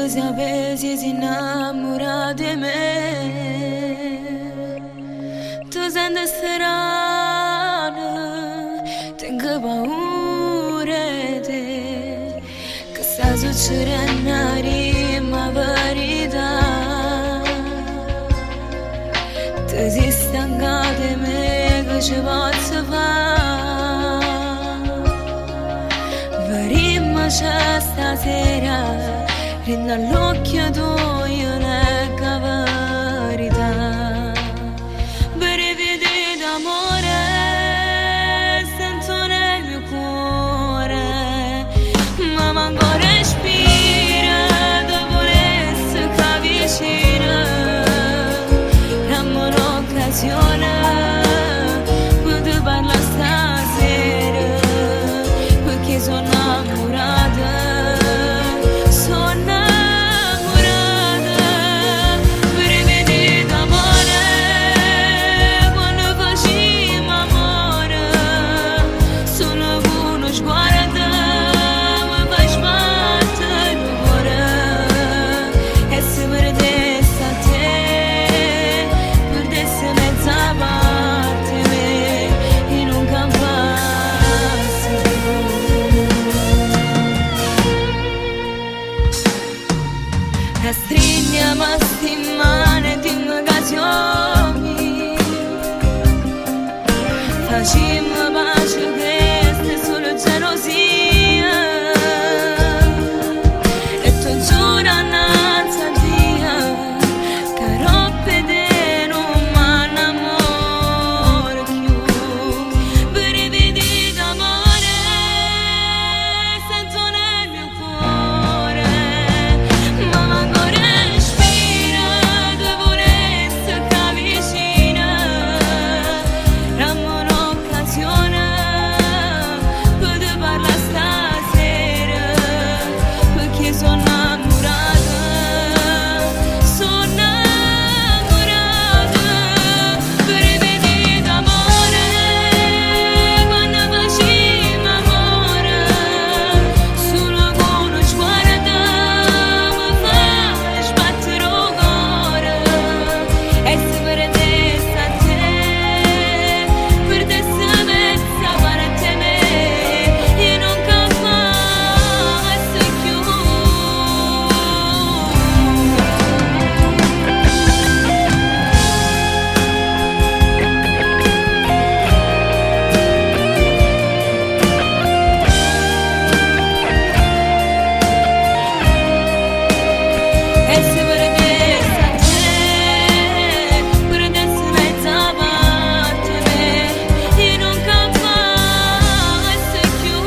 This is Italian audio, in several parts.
Câtezia vezi ești innamorat de me. Tu sei de strana, tengo paura de che sta succedendo a rima verità. Tu sei stanca di me, che ci posso fare? Verremo stasera, rinda l'occhio tuo una verità. Brividi d'amore sento nel mio cuore, ma manco respira dopo l'essere vicina. Dammi un'occasione per parlare stasera, perché sono innamorata. Stringiamo a stimane di occasioni, facciamo pace questa è solo gelosia. E tu giura innanzi a Dio che roppe te non m'annamoro più. Brividi d'amore sento nel mio cuore, ma manco respira dopo l'essere vicina. Dammi un'occasione per parlare stasera, perché sono innamorata. Sono innamorata. Brividi d'amore quando facciamo amore, solo con uno sguardo mi fai sbattere il cuore. E se perdessi a te, perdessi mezza parte me, io non capassi più. E se perdessi a te, perdessi mezza parte me, io non capassi più.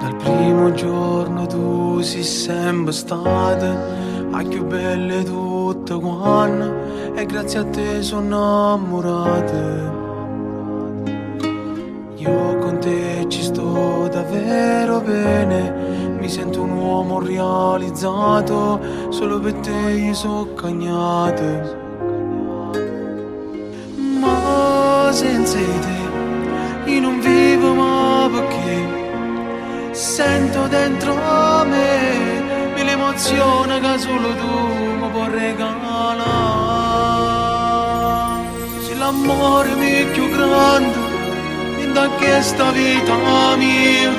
Dal primo giorno tu sei sempre stata la più bella tutte quante, e grazie a te sono innamorata. Io con te ci sto davvero bene, mi sento un uomo realizzato, solo per te io sono cagnato. Ma senza te io non vivo, ma perché sento dentro me mille emozioni che solo tu mi puoi regalare. Se l'amore mi è più grande in questa vita mia,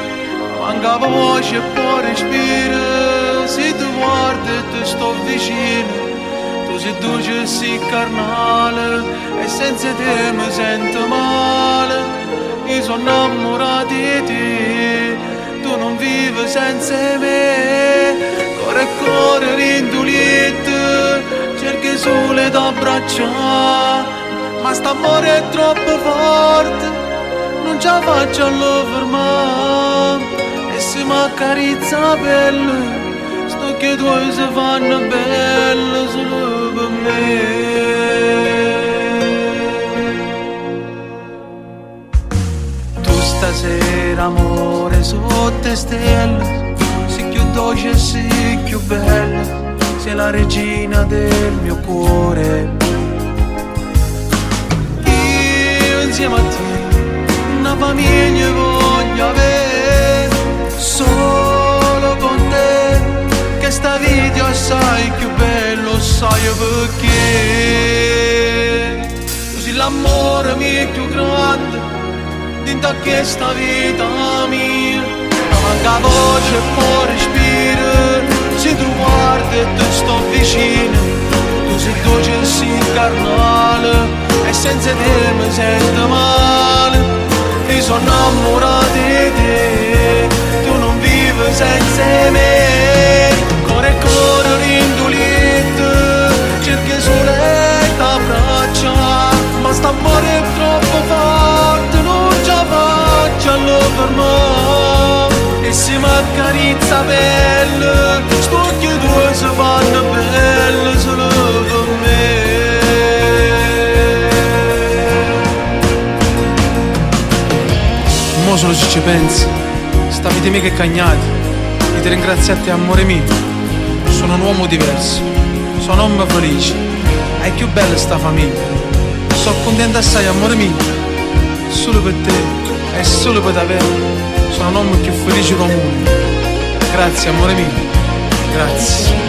manca voce e poi respiro. Se tu guardi e ti sto vicino, tu sei dolce e sei carnale, e senza te mi sento male. Io sono innamorato di te, tu non vivi senza me. Cuore e cuore rindulito, cerchi sole da abbracciare, ma st'amore è troppo forte, non ce la faccio a lo fermare. E se mi accarezza la pelle, sto che tuoi si fanno belle solo per me. Tu stasera amore sotto stelle, sei più dolce e sei più bella, sei la regina del mio cuore. Io insieme a te una famiglia voglio avere, solo con te, che sta vita assai più bello, sai perché tu sei l'amore mio più grande dentro a questa vita mia. Manca voce e poi respiro, se tu guardi e ti sto vicino, tu sei dolce e sei carnale, e senza te mi sento male. Io sono innamorato di te, tu non vivi senza me. Cuore e cuore rindolito, cerchi solo le tue braccia, ma sta amore è troppo forte, non ce la faccio per me. E se mi accarezza bella, sto occhi due si fanno belle solo per me. Mo solo se ci pensi, sta vita mia che cagnati, e ti ringrazio a te amore mio. Sono un uomo diverso, sono un uomo felice, è più bella sta famiglia. Sono contento assai amore mio, solo per te e solo per te. Sono un uomo più felice del mondo. Grazie amore mio, grazie.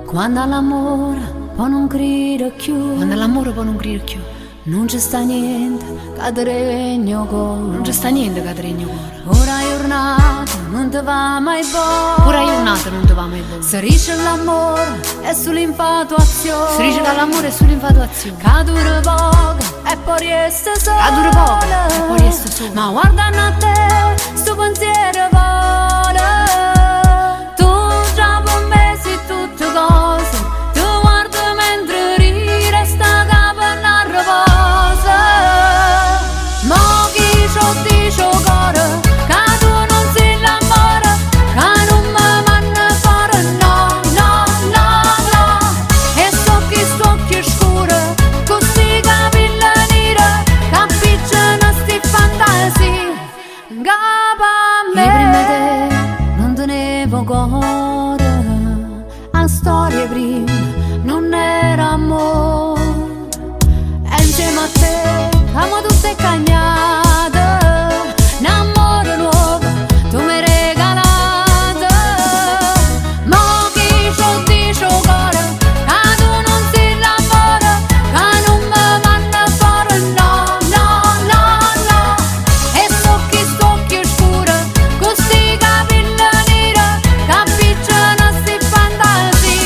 Quando l'amore poi non grida più, quando l'amore poi non grida più, non c'è sta niente che ti regno cuore, non c'è sta niente che ti regno cuore. Ora è giornata, non ti va mai buono, ora è giornata, non ti va mai buono. Se dice l'amore è sull'infatuazione, si dice che l'amore è sull'infatuazione, che dura poco e poi resta solo, che dura poco e poi resta solo. Ma guardando a te, sto pensiero vola, tu già per me sei tutte cose, tu guardi mentre ridi, resta capo una riposa. Mo chi c'ho dice cuore, che tu non sei l'amore, che non mi manna fare, no, no, no, no. E sto occhi scuri, così capilla nera, capiscono sti fantasi, capo a me. Prima te non tenevo cuore, a storia prima non era amore, e insieme a te amo tutte cagnate, un amore nuovo tu mi hai regalato. Mo chi c'ho dice cuore, che tu non sei l'amore, che non mi manna fuori, no, no, no, no. E sto occhi scuri, così capilla nera, capiscono sti fantasi,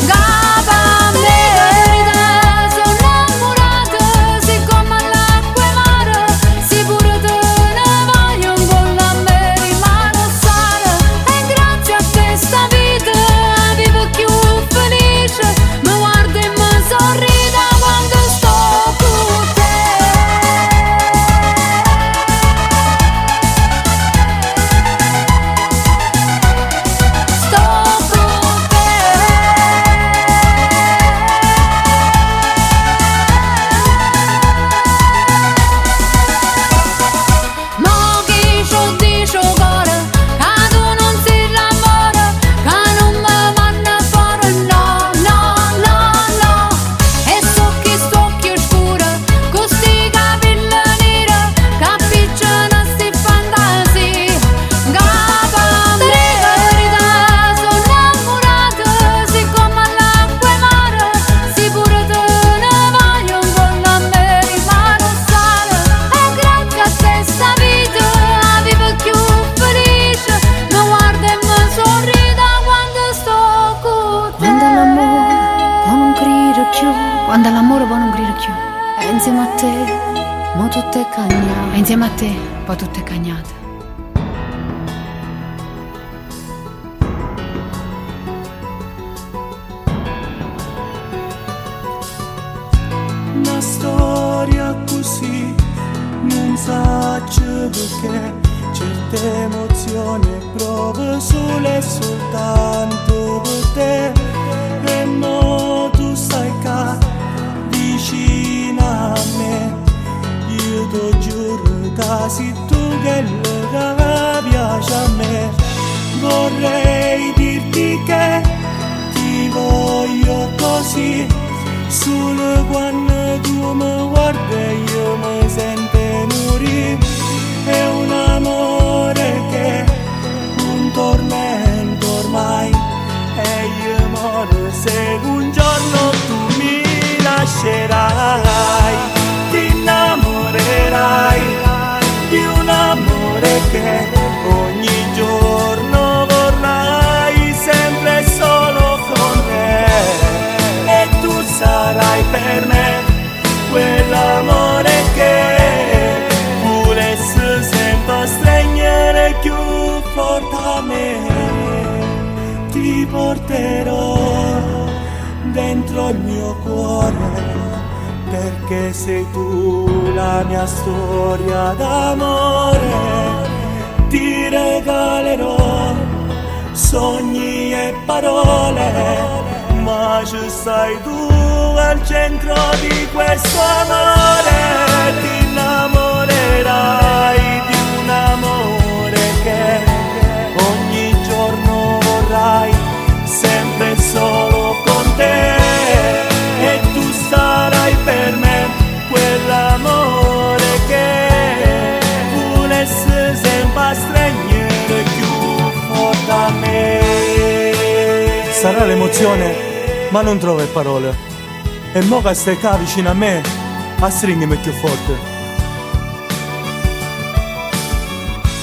capo a me. Sono innamorata, siccome l'acqua è mare, tutte cagnate. E insieme a te, poi tutte cagnate. Una storia così, non so perché certe emozioni provo solo e soltanto per te. E mo tu stai qua vicina a me, io ti giuro che sei tu che piace a me. Vorrei dirti che ti voglio così, solo quando tu mi guardi io mi sento morire. È un amore che è un tormento ormai, e io muoio se un giorno tu mi lascerai. Ti innamorerai di un amore che ogni giorno vorrai, sempre solo con te. E tu sarai per me quell'amore che volesse sempre stringere più forte a me. Ti porterò dentro il mio cuore, perché sei tu la mia storia d'amore. Ti regalerò sogni e parole, ma ci stai tu al centro di questo amore. Ti innamorerai di un amore che ogni giorno vorrai, sempre solo con te. E tu sarai per me quell'amore che volesse sempre stringere più forte a me. Sarà l'emozione, ma non trovo le parole. E mo che stai qua vicino a me, a stringimi più forte.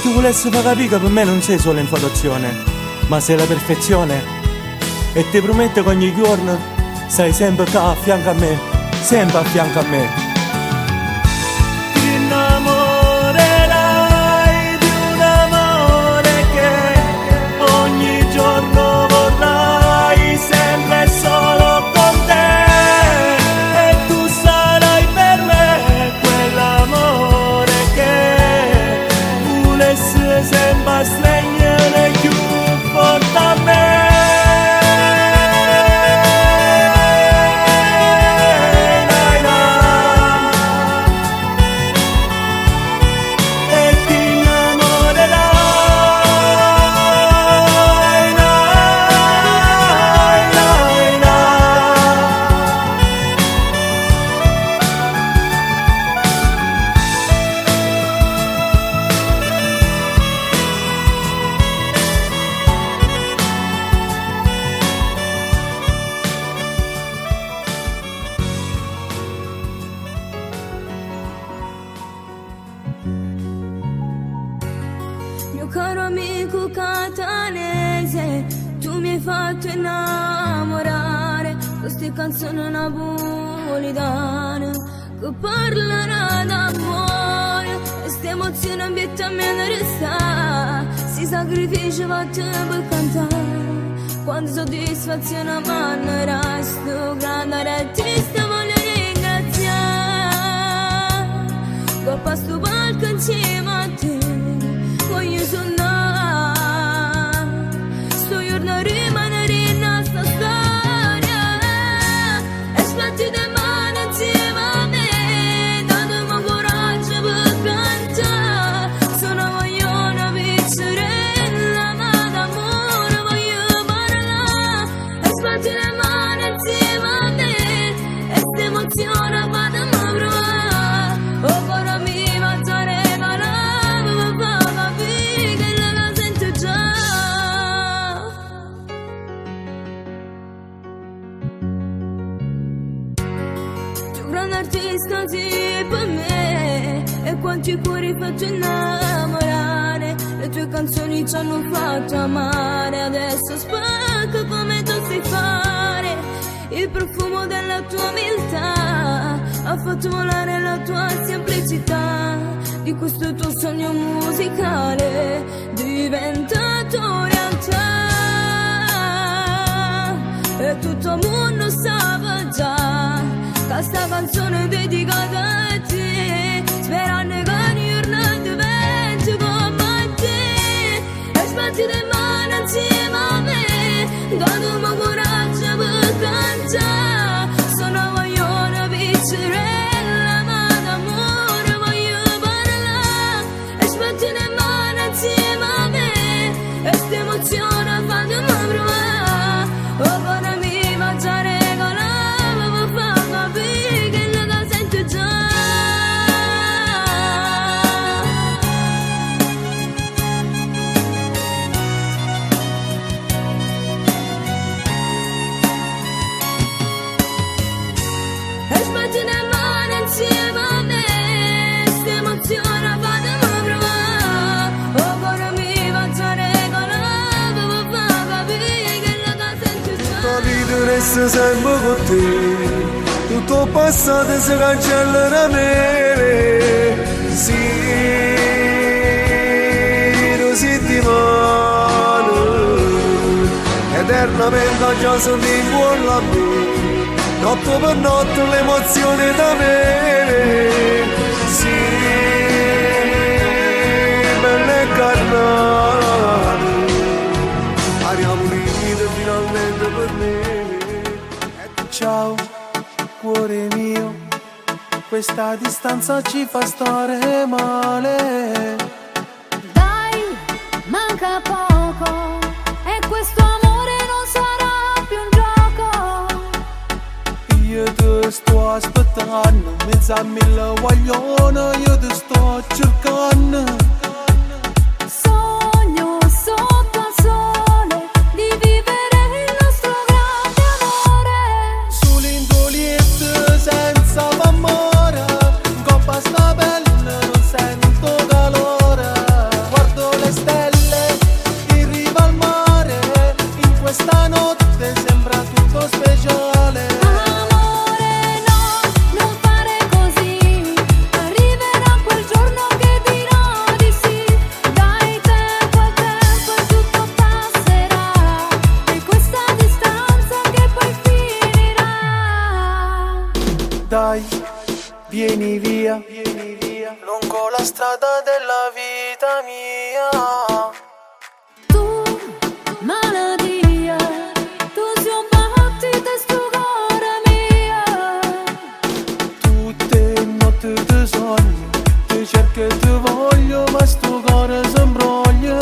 Ti volessi far capire che per me non sei solo infatuazione, ma sei la perfezione. E ti prometto che ogni giorno sei sempre qua a fianco a me, sempre a fianco a me. Ti innamorerai di un amore che ogni giorno vorrai, sempre solo con te. E tu sarai per me quell'amore che volesse sempre stringere più forte a me. Mio caro amico catanese, tu mi hai fatto innamorare. Queste canzoni napolitane che parlano d'amore, queste emozioni ambientamente resta, si sacrificia fatti per cantare. Quando soddisfazione manna resto, grande artista voglio ringraziare. Coppa sto palco insieme a te, voglio suonare, sto giorno rimanere in nostra storia. E sbattite mani insieme a me, datemi coraggio per cantare. Sono voglio una pizzerella, ma d'amore voglio parlare. E sbattite mani insieme a me, e sta emozione fatemi provare. Oh, cuore mio, mazzare artista sì per me, e quanti cuori fatto innamorare. Le tue canzoni ci hanno fatto amare, adesso spacco come tu sai fare. il profumo della tua umiltà ha fatto volare la tua semplicità. Di questo tuo sogno musicale diventato realtà. E tutto il mondo sa già che sta canzone è dedicata a te, sperando che ogni giorno diventi come te. E sbatti le mani insieme a me, datemi coraggio per cantare. Sono voglio piccerella, ma d'amore voglio parlare. E sbatti le mani insieme a me, e sta emozione fatemi provare. Oh, buona mi mangiare con la fa capire che la sento già. E sbatti le mani insieme a me, sta emozione fatemi provare. Oh, buona mi mangiare con la fa capire che la sento già. La vita resta sempre con te, tutto passato si cancella da me. Sì, non si dimane, eternamente già si incolla a me, notte per notte l'emozione da me. Sì, belle carnale, aria pulita finalmente per me. Ciao, cuore mio, questa distanza ci fa stare male. Dai, manca poco e questo amore non sarà più un gioco. Io ti sto aspettando, mezzo a mille guaglione, io ti sto cercando. Sogno sotto al sole di vivere il nostro grande amore. Sull'indoliette senza amore, in coppa sta bella, non sento calore. Guardo le stelle in riva al mare, in questa notte sembra tutto speciale. Amore no, non fare così, arriverà quel giorno che dirò di sì. Dai tempo al tempo e tutto passerà, e questa distanza che poi finirà. Dai, vieni via, lungo la strada della vita mia. Tu, malattia, tu si un battito e sto cuore mio. Tutte notti ti sogno, ti cerco e ti voglio, ma sto cuore si imbroglia.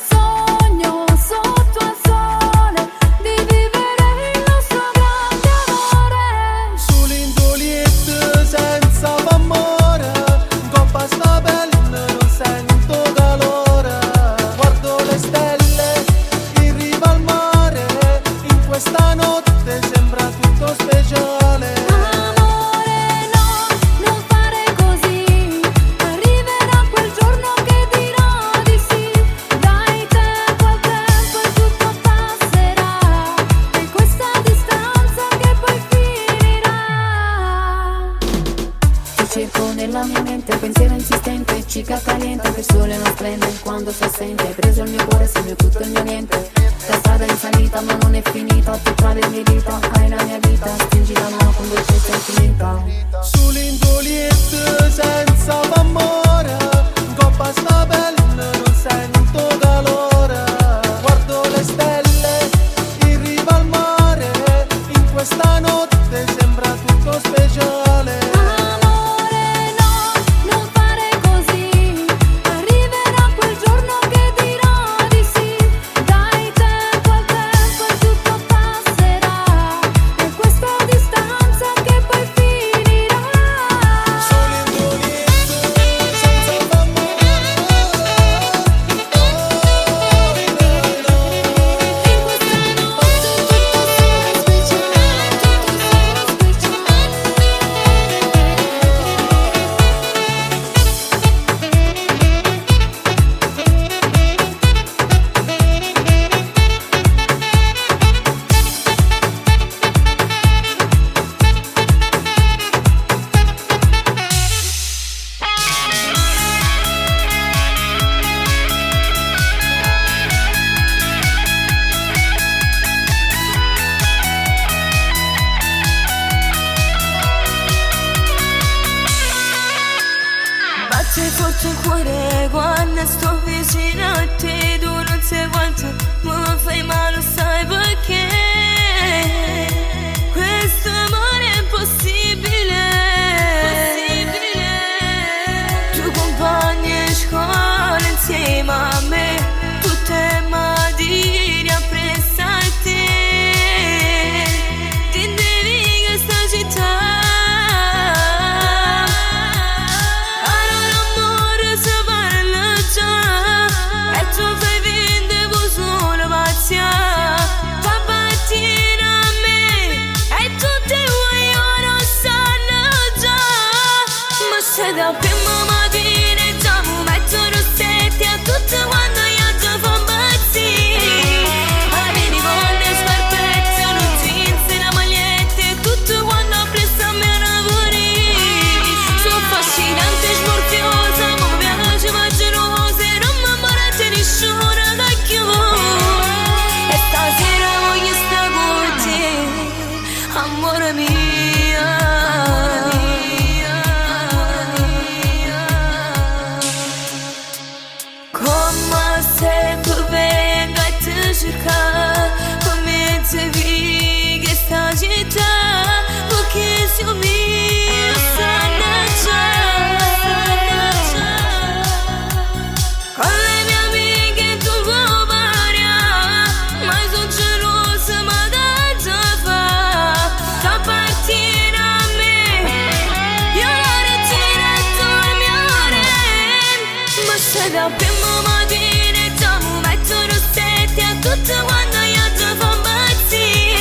Sogno sotto al sole di vivere il nostro grande amore. Sull'indoliette senza amore, in coppa sta bella, non sento calore. Guardo le stelle in riva al mare, in questa notte sembra tutto speciale. Amore no, non fare così, arriverà quel giorno che dirò di sì. Dai tempo al tempo e tutto passerà, e questa distanza che poi finirà. Ti cerco nella mia mente, pensiero insistente, cica caliente, che il sole non splende quando si assente. Hai preso il mio cuore, sei mio tutto il mio niente. La strada è in salita ma non è finita, tu tra le mie dita hai la mia vita, stringi la mano con dolcezza infinita. Sull'indoliette senza amore, in coppa sta bella, non sento calore. Guardo le stelle in riva al mare, in questa notte sembra tutto speciale. Amore no, non fare così, arriverà quel giorno che dirò di sì. Dai tempo al tempo e tutto passerà, e questa distanza che poi finirà. Sull'indoliette batte il cuore quando sto vicino a te. Tu non sai quanto mi fai male, sai perché? Questo amore è impossibile. Tu compagni di scuola insieme a me, tutte matine appresso a te. Ti devi che sta città. Allora amore si parla già, e tu fai finta che sono pazzia. Fa partire a me e tutti vogliono sanno già. Ma se da prima mattina già mi metto rossetti a tutti quando io già fa impazzire. Avveni con le scarpette, uno jeans e una maglietta e tutto quando appresso a me una vorrei. Sono affascinante e smorfiosa, mi piace ma gelosa e non mi imparate nessuno da chiudere. E stasera voglio stare con te, amore mio. Come sempre vengo a te cercare, come te vi che sta città, perché se mi sanno già. Con le mie amiche tu vuoi parlare, ma sono gelosa, ma da già fa partire a me. Io la regina e tu il mio re, ma se da prima mattina già mi metto rossetti a tutti quando io già fa impazzire.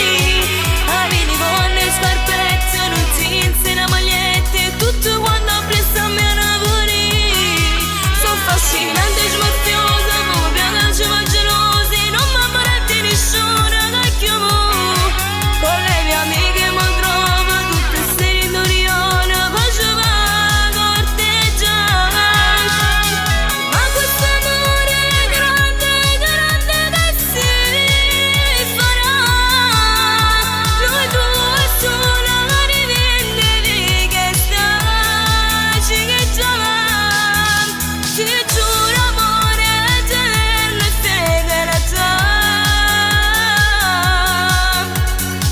Avveni con le scarpette, uno jeans e una maglietta e tutto quando appresso a me una vorrei. Sono affascinante e smorfiosa, mi piace ma gelosa e non mi imparate nessuno da chiudere. Con le mie amiche mi trovo tutte serie doriane, faceva corteggiare. Ma questo amore è grande, grande che si farà. Noi due solo rivendevi che staci che già va. Ti giuro amore eterno e fedele a te,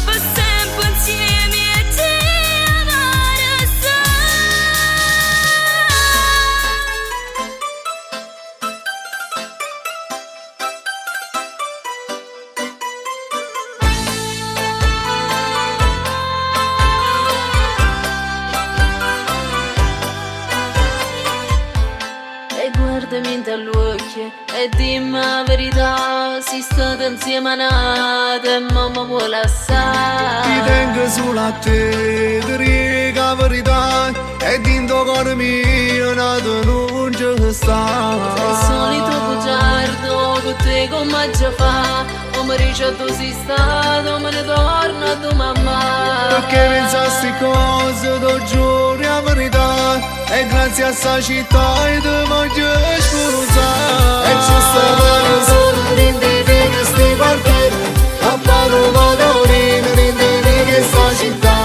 per sempre insieme e ti amare assai. E guardami dall'occhio e dimmi la verità, si state insieme a nata e mamma vuole Ti assai. tengo solo a te, ti dico la verità, e dentro cuore mio nato non ci Sei sta. il solito bugiardo con te come già fa, o mi dice tu sei stato, me ne torno a tua mamma. Perché pensasti cose, ti giuro la verità, e grazie a sta città e ti voglio sposare. E ci stavano solo rindevi che sti quartieri, a fare un motorino rindevi che sta città.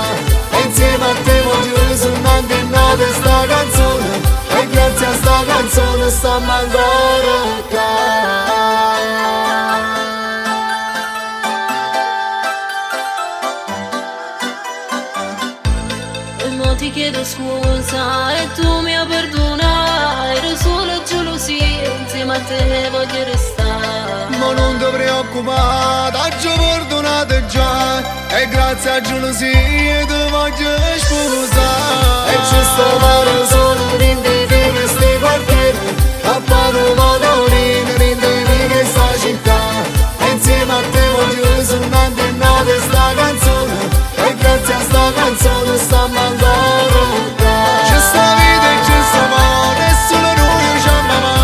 E insieme a te voglio suonare in notte sta canzone, e grazie a sta canzone stiamo ancora qua. E mo ti chiedo scusa e tu mi perdonerai, ero solo gelosia, insieme a te voglio restare. Ma non ti preoccupare, ti perdonate già, e grazie a gelosia ti voglio sposare. E ci stavano solo rindevi che sti quartieri, a fare un motorino rindevi che sta città. E insieme a te voglio suonare in notte sta canzone, e grazie a sta canzone stiamo ancora qua. C'è sta vita e c'è sta amore, e solo noi ci amiamo,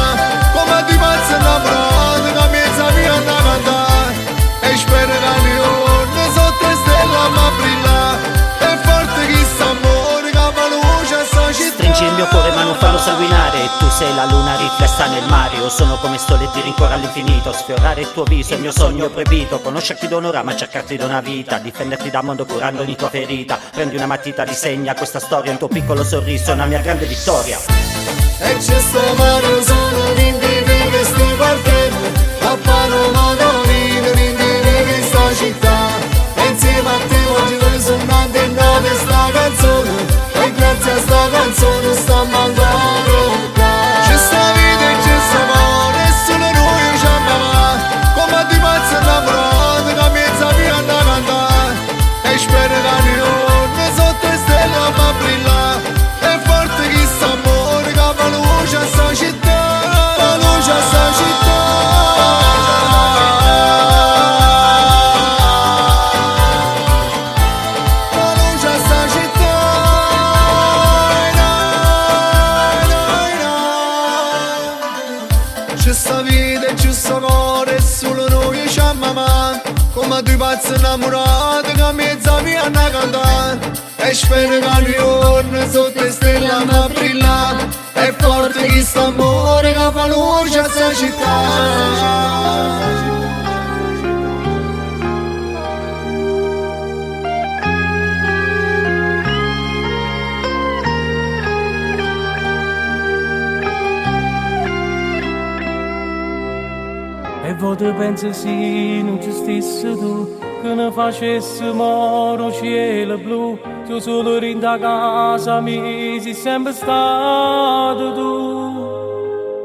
come ti pazzi innamorati, che mezza via andiamo a andare. E spero che ogni giorno sotto le stelle a brillare, e forte chi sta amore, che fa luce a sta città. Stringi il mio cuore ma non farlo sanguinare, tu sei la luna riflessa nel mare, io sono come sole e ti rincorro all'infinito. Sfiorare il tuo viso è il mio sogno proibito, conoscerti da un'ora ma cercarti da una vita, difenderti dal mondo curando ogni tua ferita. Prendi una matita, disegna questa storia, un tuo piccolo sorriso, una mia grande vittoria. E c'è sto mare solo rinvive queste quartiere, a Paroma da vivere rinvive questa città. E insieme a te oggi noi suonando in nove sta canzone, e grazie a sta canzone sta mandando C'è sta vita e c'è sta amore, e solo noi ci amava, come di pazzi innamorati che mezza via da cantare. E spero che ogni giorno sotto le stelle va a brillare, è forte chi sta amore che fa luce a sta città, fa luce a sta città. Fa luce a sta città. C'è sta vita e c'è sta amore, e solo noi ci amamo, come due pazzi innamorati che mezza via a cantare. E spero che ogni giorno sotto le stelle a brillare, è forte chi sta amore che fa luce a sta città. E voi te pensi sì, non ci stessi tu, che ne facessi moro cielo blu, tu solo rinda casa mi sei sempre stato tu.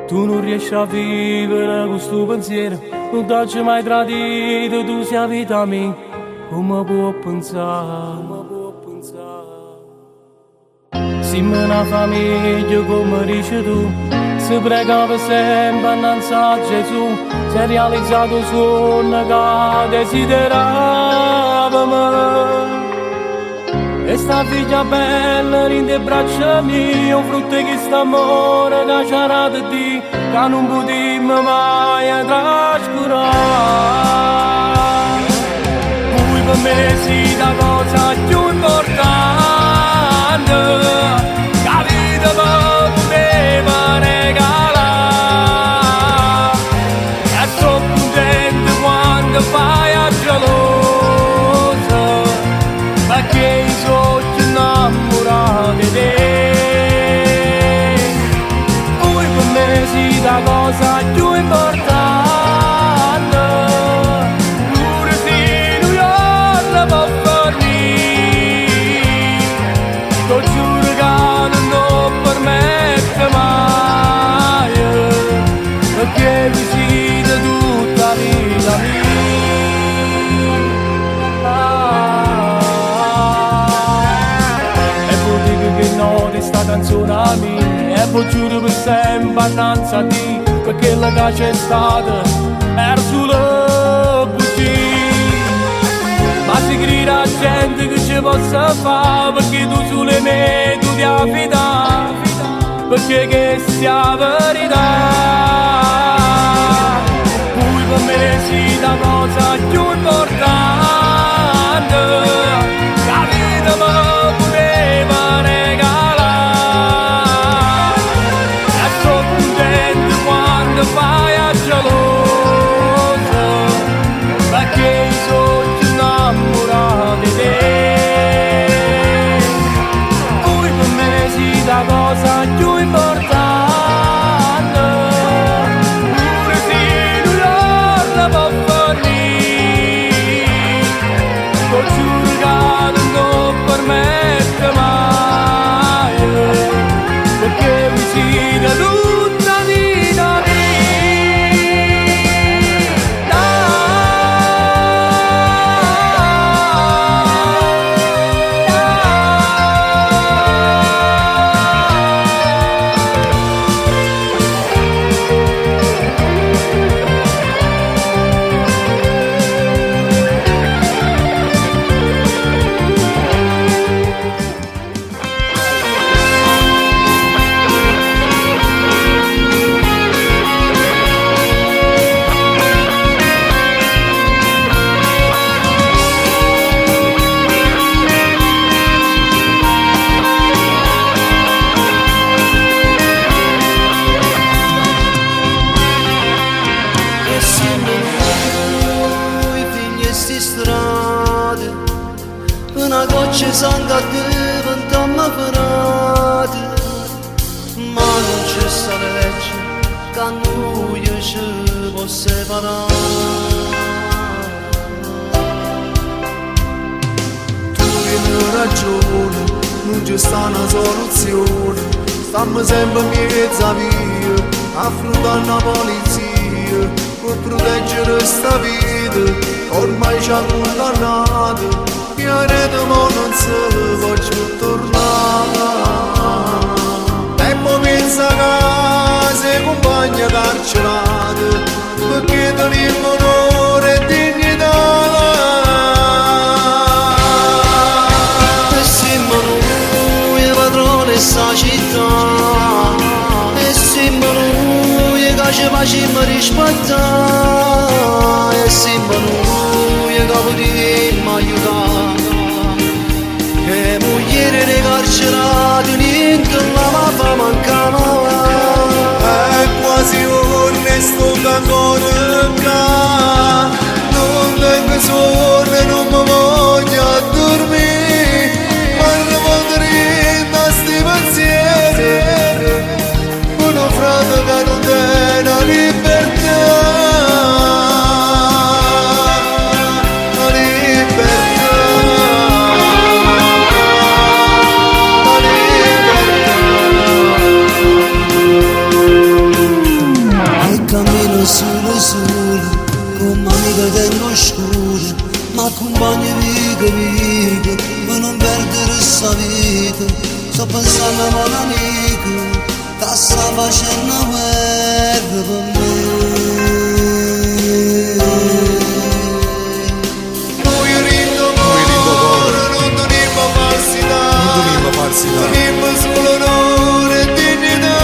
Tu non riesci a vivere con sto pensiero, non ti ho mai tradito, tu sei la vita mia, come può pensare? Siamo una famiglia come dici tu, si pregava sempre innanzi a Gesù, si è realizzato il sogno che desideravamo. E sta figlia bella rinde braccia mie, un frutto che sta amore che ci ha dato di, che non potremmo mai trascurare. Voi per me sei la cosa più importante, che la vita mi poteva regalare. E sono contento quando fai a geloso, perché i sogni innamorati di te. Voi per me sei la cosa più importante, pure se New York la può fornire. T'ho giuro che non permette mai, perché vi siete tutta la vita mia. E poi dico che no di sta canzone a me, e poi giuro per sempre innanzi a te, perché la che c'è stata era solo bugia. Ma si grida a gente che ci possa fare, perché tu sulle me tu ti affidai, perché che sia verità. Voi per me sei la cosa più importante, la vita mi poteva regalare. E sono contento quando fai a geloso, perché i sogni innamorati di te. Voi per me sei la cosa più importante, pure se New York la può fornire. T'ho giuro che non permette mai, perché vi siete tutta vita Una goccia sangue a diventare frate, ma ca nu ieși o separa. Tu hai ragione, non ci sta una soluzione, stiamo sempre in mezzo a via, affrontando la polizia, per proteggere sta vita, ormai ci ha condannato, pianeta ma non si può più tornare. E poi pensa che sei compagna carcerata, perché teniamo onore e dignità. E siamo noi padroni sta città, e siamo noi che ci facciamo rispettare, e siamo noi che potremmo aiutare. E mogliere dei carcerati, niente la fa mancava. È quasi onesto che ancora qua, non tengo sonno e non mi voglio dormire, ma non potrei da sti pensieri, uno frate che non tiene la libertà. Solo solo, come amica tengo scure, ma accompagna viga, per non perdere sta vita. Sto pensando a un'amica, che sta facendo guerra per me. Noi rindo cuore, non dobbiamo farsi dare, dobbiamo solo onore e dignità.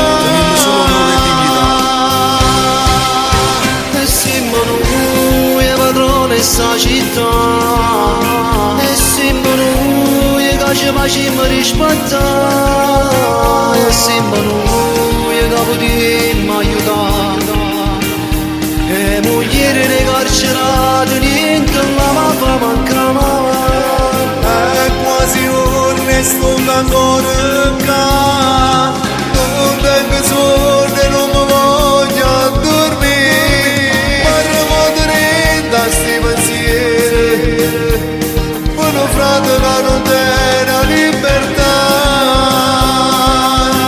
Sta città, e siamo noi che ci facciamo rispettare, e siamo noi che potremmo aiutare. E mogliere dei carcerati, niente la fa mancava. È quasi onesto che ancora qua, non tengo sonno e non mi voglio dormire, ma non potrei da sti pensieri, uno frate che non tiene la libertà.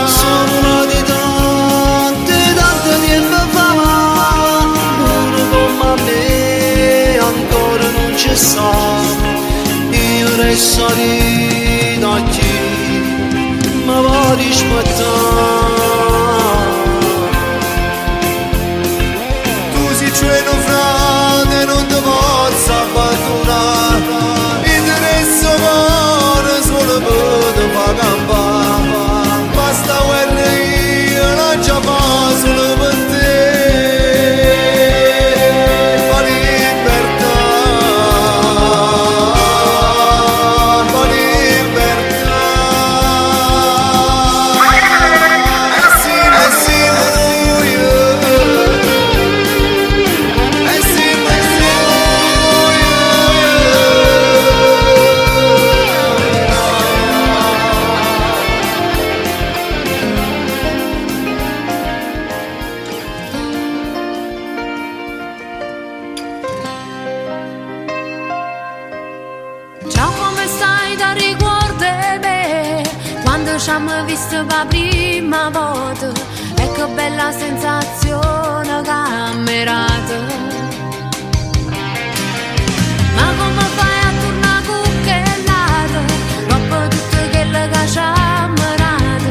Sono una di tante tempo fa, uno come me ancora non ci sta. Io resto lì da chi mi va a rispettare. Tu sei cioè un frate, non ti posso abbandonare, interessa cuore solo per te fa campare, basta guerra io la già fa solo per te. La libertà, la libertà. Ciao, come stai? Da ricordi me quando ci abbiamo visto per la prima volta, e che bella sensazione camminata. Ma come fai a tornare cucchiellata dopo tutto quello che ci abbiamo dato?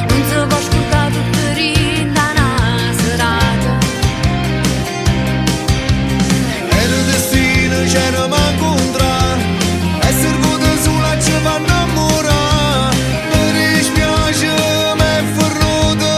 Non si può scordare tutto rinda una serata. Era il destino, c'eravamo incontrati, essere venuti sulla ci fa innamorare. Mi dispiace, mi è ferruto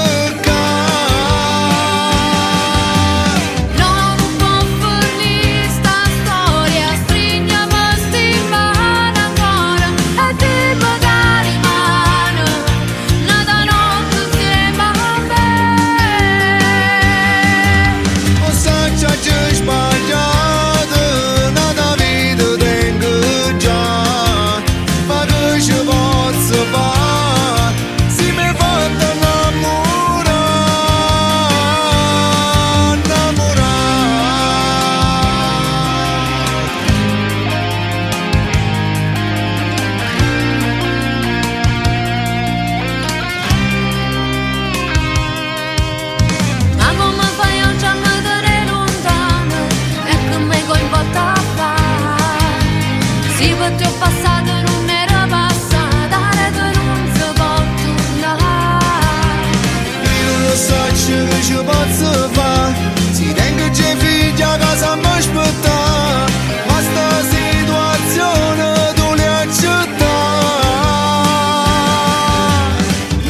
che ci posso fare? Si tengo c'è figlia che sa mi aspettare, ma sta situazione tu le accettare.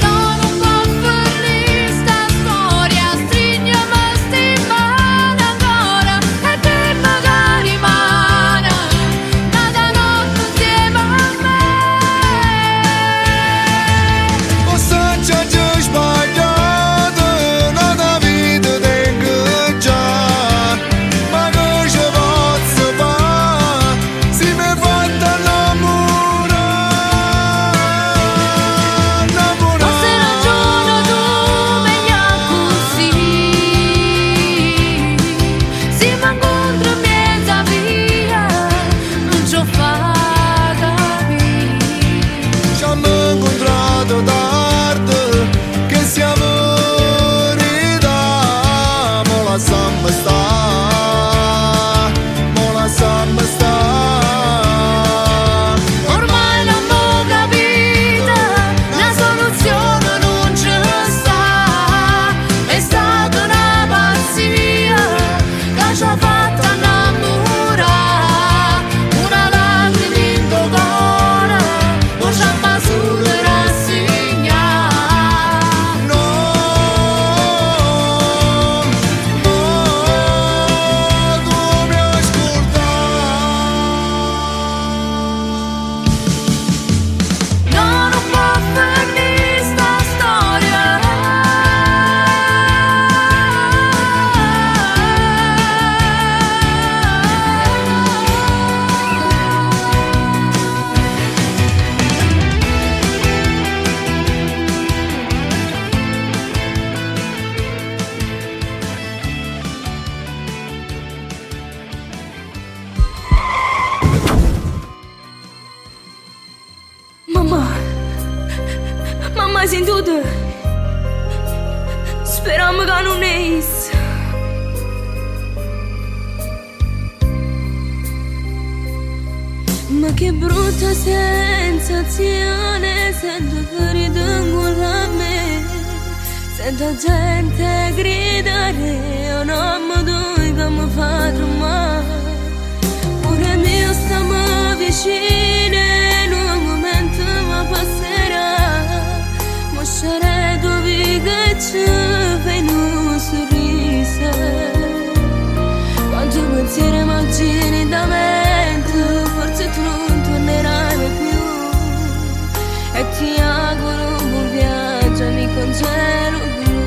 No, non può finire sta storia, stringiamo sti mani ancora e te magari rimane nata notte insieme a me. Posso già sbagliato, nata vita tengo già, ma che ci posso fare? Si mi è fatta innamorare, Forse ragione tu meglio così, si m'incontra mezza via, non ci ho fatto capire. ci abbiamo incontrato tardi, che siamo verità, mo la lasciamo stare, mo la lasciamo stare. Ormai l'abbiamo capita, la soluzione non c'è sta, è stata una pazzia che ci ha fatto innamorare, una lacrima in tuo cuore, non ci ha mai solo rassegnare. No, no, tu mi ascoltare. No, non può finire sta storia. Mamma, sei tutto? Speriamo che non è isso. Ma che brutta sensazione, sento ferito in a me, sento gente gridare, un uomo che mi fa tremare. Pure mio stiamo vicino, in un momento mi passerà, mostrare dove che ci fai un sorriso. Quando pensiero immagini da mente, forse tu non tornerai mai più, e ti auguro un buon viaggio, amico in cielo blu.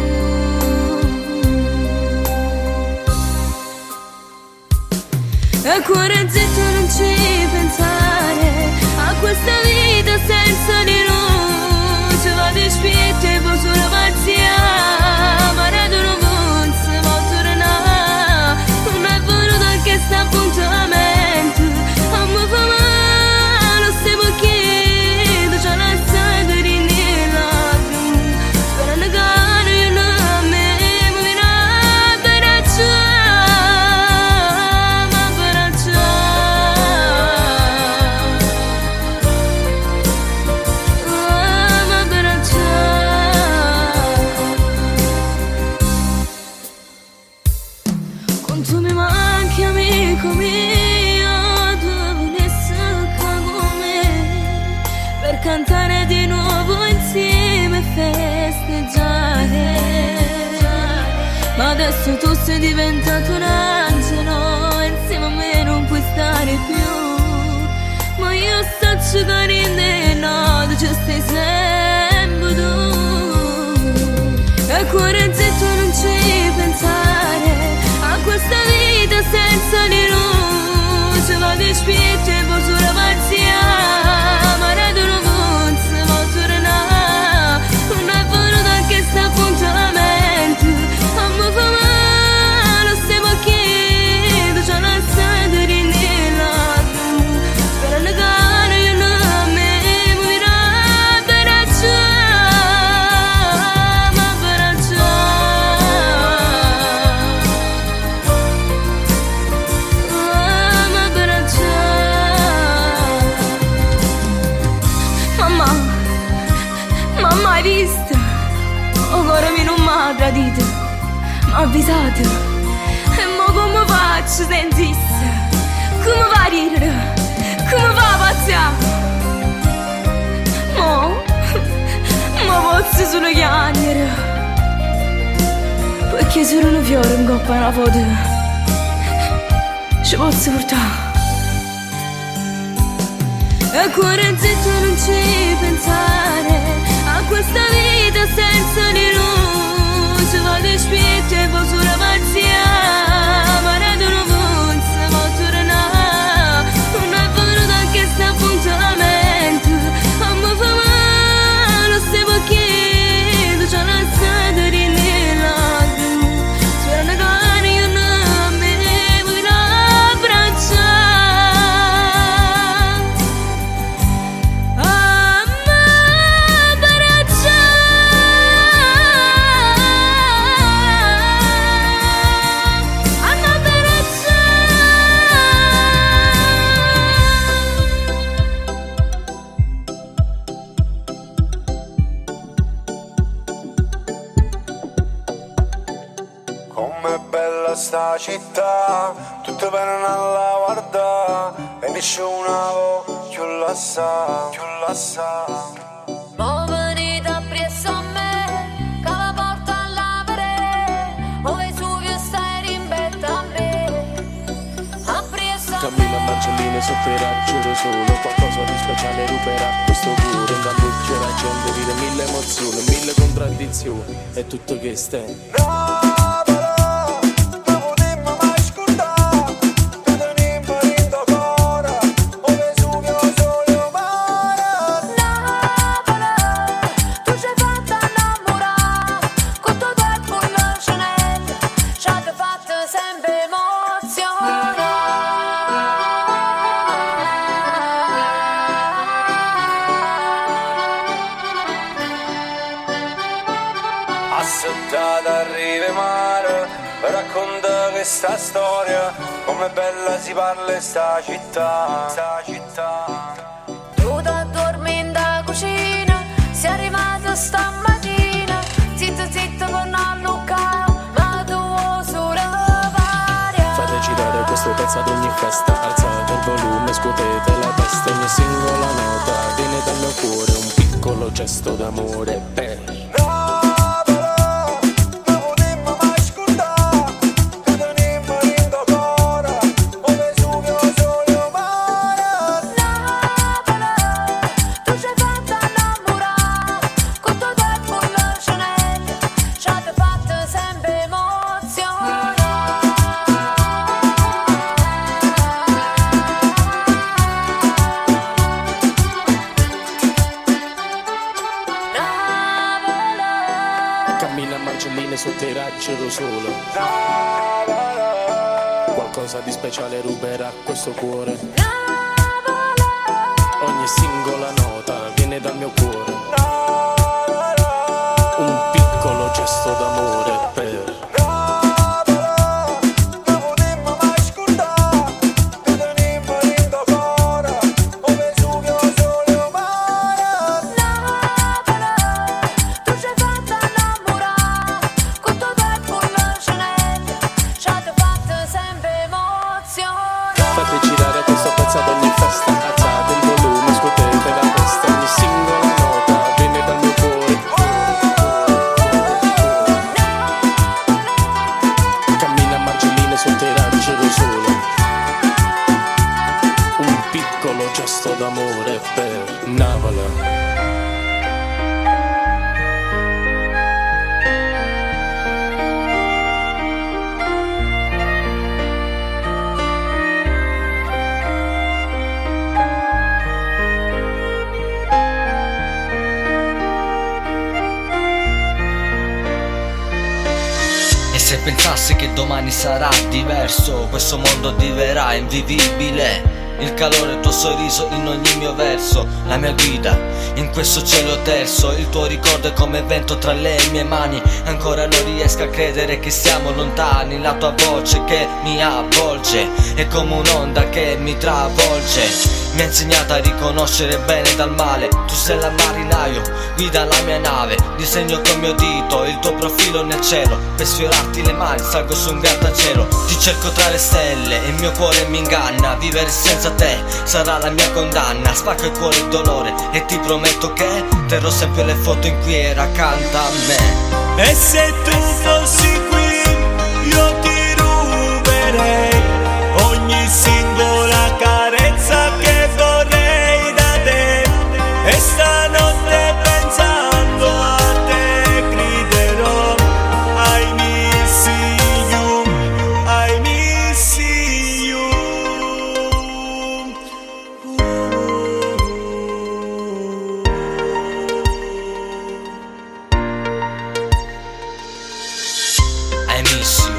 E cuore zitto, non ci pensare a questa vita senza di noi, ci va di spirito e poi sulla pazzia, ma redo non si può tornare, non è voluto che sta appuntamento, a me fa male, stiamo chiedendo, c'è la sede di lacrime, sperando che io non mi viene a abbracciare, ma quanto mi manchi amico mio, tu venissi qua con me, per cantare di nuovo insieme e festeggiare. Ma adesso tu sei diventato un angelo, insieme a me non puoi stare più, ma io sto carino, no, tu ci stai sempre tu. E cuore zitto, non ci pensare a questa vita senza di luce, va di spirito e poi sulla pazzia, ma redo non si può tornare, non è voluto che sta appuntamento, a me fa male, stiamo chiedendo, c'è la sede di lacrime, sperando che io non mi viene a abbracciare, ma abbracciare. m'ha avvisato. E mo come faccio sentisse? Come va a ridere? Come va a pazzare? Ma posso solo chiamare, perché se non fiore in coppa una foto ci posso portare. E cuore zitto non ci pensare a questa vita senza di noi. Ci vado in spirito e poi sulla pazzia, ma non funziona, ma tornare. Non è venuto anche sta appuntamento, a me fa male, se perché tu ci hai lasciato di nell'altro. C'era una cara, io non mi vuoi abbracciare. Com'è bella sta città, tutte bene alla guarda, e nessuno più la sa, più la sa. Mo venite appresso a me, che la porta alla parete, o Vesuvio stai rimbetta a me. Appresso a Cammina me. Marcelline sotto i raggi ero solo, qualcosa di speciale ruberà questo cuore. In cambuccio la gente vive mille emozioni, mille contraddizioni, è tutto che stai. Aspettata arriva mare, racconta questa storia, com'è bella si parla in sta città, sta città. Tu da dormi in da cucina, sei arrivato stamattina, zitto zitto con la Luca, ma tu sulla varia. Fate girare questo pezzo ad ogni festa, alzate il volume, scuotete la testa, ogni singola nota viene dal mio cuore, un piccolo gesto d'amore per cammina Marcelline sotto i raggi ero solo. Qualcosa di speciale ruberà questo cuore. Ogni singola nota viene dal mio cuore. Un piccolo gesto d'amore per fate girare questo pezzo ad ogni festa, alzate il volume, scuotete la testa, ogni singola nota viene dal mio cuore. Cammina Marcelline sotto i raggi ero solo. Un piccolo gesto d'amore per Navala. E se pensassi che domani sarà diverso, questo mondo diverrà invivibile. Il calore del tuo sorriso in ogni mio verso, la mia guida in questo cielo terzo. Il tuo ricordo è come vento tra le mie mani. Ancora non riesco a credere che siamo lontani. La tua voce che mi avvolge è come un'onda che mi travolge. Mi ha insegnato a riconoscere bene dal male. Tu sei il marinaio, guida la mia nave. disegno col mio dito il tuo profilo nel cielo. Per sfiorarti le mani salgo su un grattacielo. Ti cerco tra le stelle e il mio cuore mi inganna. Vivere senza te sarà la mia condanna. Spacco il cuore il dolore e ti prometto che terrò sempre le foto in cui era accanto a me. E se tu fossi qui io ti ruberei ogni singola carezza che vorrei da te. E stanotte pensando a te griderò I miss you, I miss you. I miss you,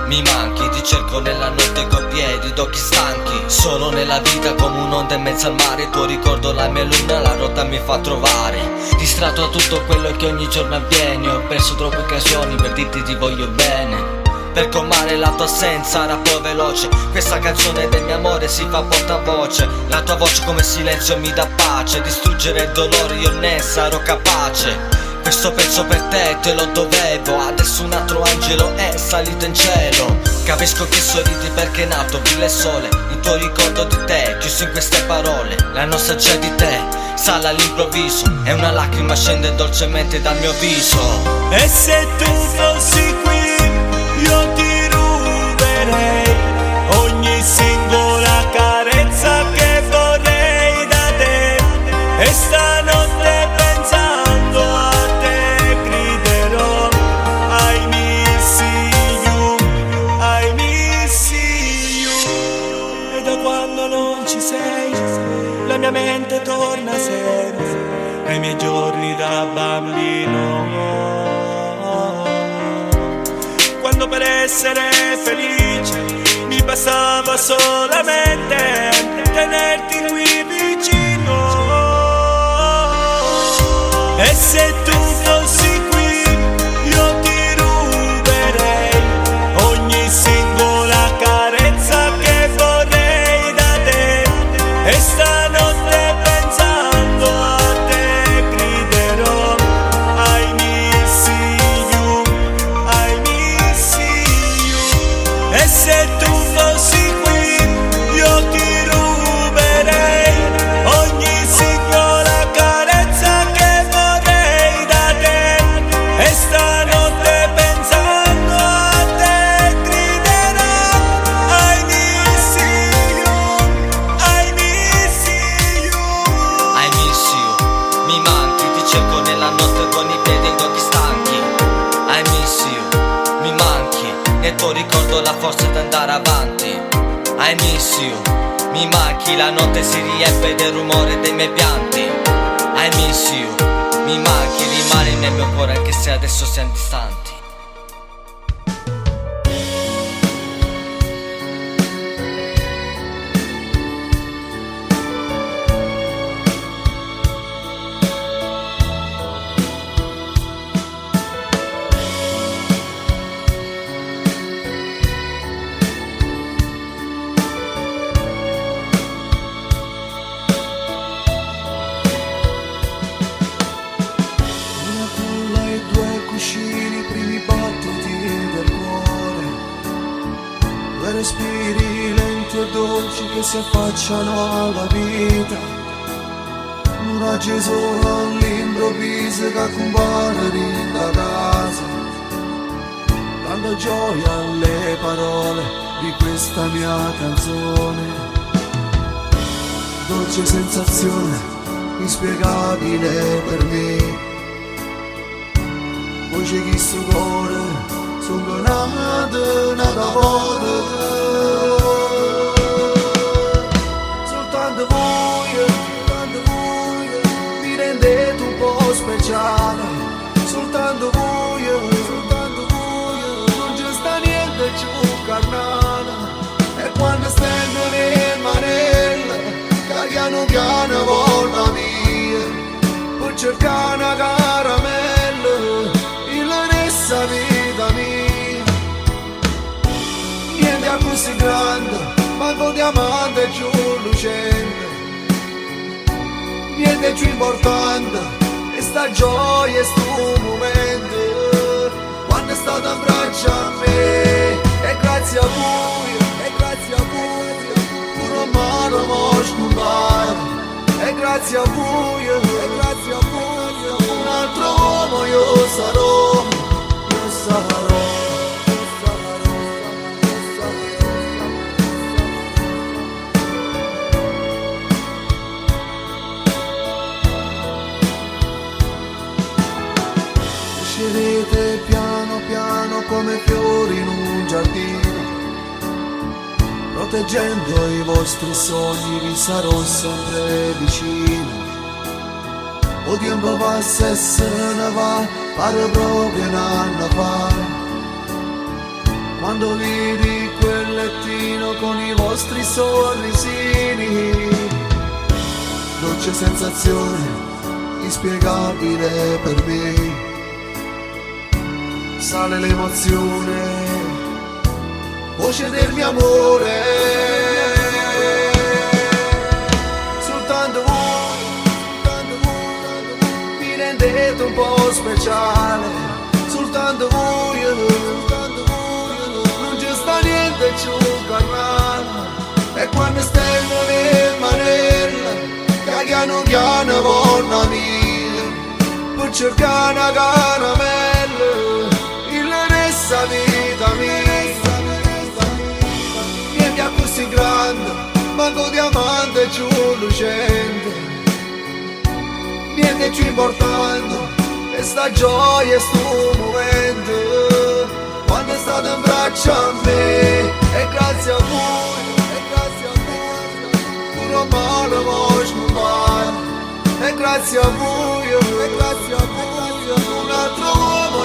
mi manchi, ti cerco nella notte coi piedi d'occhi stanchi. Sono nella vita come un'onda in mezzo al mare. Il tuo ricordo, la mia luna, la rotta mi fa trovare. Distratto da tutto quello che ogni giorno avviene. Ho perso troppe occasioni per dirti ti voglio bene. Per colmare la tua assenza, rappo veloce. Questa canzone del mio amore si fa portavoce. La tua voce come silenzio mi dà pace. Distruggere il dolore io ne sarò capace. Questo pezzo per te lo dovevo. Adesso un altro angelo è salito in cielo. Capisco che sorridi perché è nato villa e sole. Il tuo ricordo di te chiuso in queste parole. La nostalgia di te sale all'improvviso e una lacrima scende dolcemente dal mio viso. E se tu fossi qui io ti ruberei ogni singola carezza che vorrei da te. E stanotte pensando a te griderò I miss you, I miss you. E da quando non ci sei la mia mente torna sempre ai miei giorni da bambino, quando per essere felice mi bastava solamente tenerti qui vicino. E se tu fossi qui io ti ruberei ogni singola carezza che vorrei da te. E stanotte pensando a te griderò I miss you, I miss you. E se tu fossi qui io ti ruberei ogni singola carezza che vorrei da te. E stanotte pensando a te griderò I miss you, I miss you. I miss you, mi manchi, ti cerco nella notte con i piedi e gli occhi stanchi. I miss you, mi manchi, nel tuo ricordo la forza di andare avanti. I miss you, mi manchi, la notte si riempie del rumore dei miei pianti. I miss you, mi manchi, rimani nel mio cuore anche se adesso siamo distanti. Una culla e due cuscini, primi battiti del cuore, due respiri lenti e dolci che si affacciano alla vita, un raggio solo all'improvviso che compare da casa, dando gioia alle parole di questa mia canzone. Dolce sensazione inspiegabile per me, voce che sto cuore sono nata voce. Soltanto voi mi rendete un po' speciale. Soltanto voi non c'è sta niente più carnale. E quando stendo nel manello piano piano volta via per cercare una caramella in la stessa vita mia. Niente a così grande, manco diamante più lucente, niente più importante e sta gioia e sto momento quando è stato in braccio a me. E grazie a voi, e grazie a voi, pure mano mo scompato. E grazie a voi, un altro uomo io sarò, io sarò. Uscirete piano piano come fiori in un giardino, proteggendo i vostri sogni vi sarò sempre vicino. O tempo passa e se ne va, pare proprio un anno fa, quando vidi quel lettino con i vostri sorrisini. Dolce sensazione, inspiegabile per me, sale l'emozione, voce del mio amore. Soltanto voi mi rendete un po' speciale. Soltanto voi, non c'è sta niente più carnale. E quando stenno le manelle, che piano piano vanno mia, per cercare una caramella, il resta vita mia. Niente a così grande, manco diamante più lucente, niente più importante, e sta gioia e sto momento quando è stato in braccio a me. E grazie a voi, pure male mo scompato. E grazie a voi, un altro uomo